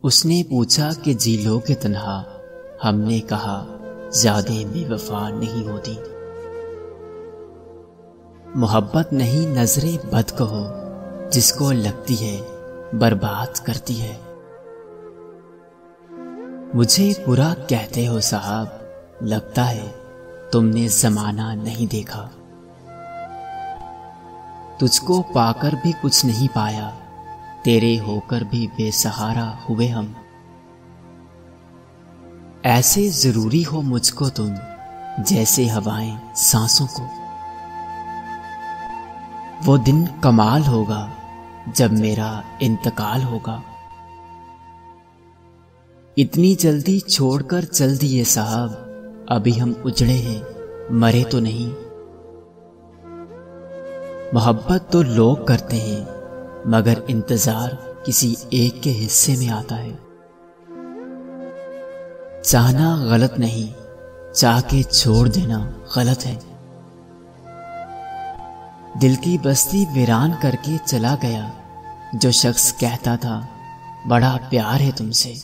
उसने पूछा कि जी लोगे तन्हा। हमने कहा ज़्यादा बेवफा नहीं होती। मोहब्बत नहीं नजरे बद कहो, जिसको लगती है बर्बाद करती है। मुझे बुरा कहते हो साहब, लगता है तुमने जमाना नहीं देखा। तुझको पाकर भी कुछ नहीं पाया, तेरे होकर भी बेसहारा हुए हम। ऐसे जरूरी हो मुझको तुम, जैसे हवाएं सांसों को। वो दिन कमाल होगा जब मेरा इंतकाल होगा। इतनी जल्दी छोड़कर चल दिए साहब, अभी हम उजड़े हैं, मरे तो नहीं। मोहब्बत तो लोग करते हैं, मगर इंतजार किसी एक के हिस्से में आता है। चाहना गलत नहीं, चाह के छोड़ देना गलत है। दिल की बस्ती वीरान करके चला गया जो शख्स कहता था बड़ा प्यार है तुमसे।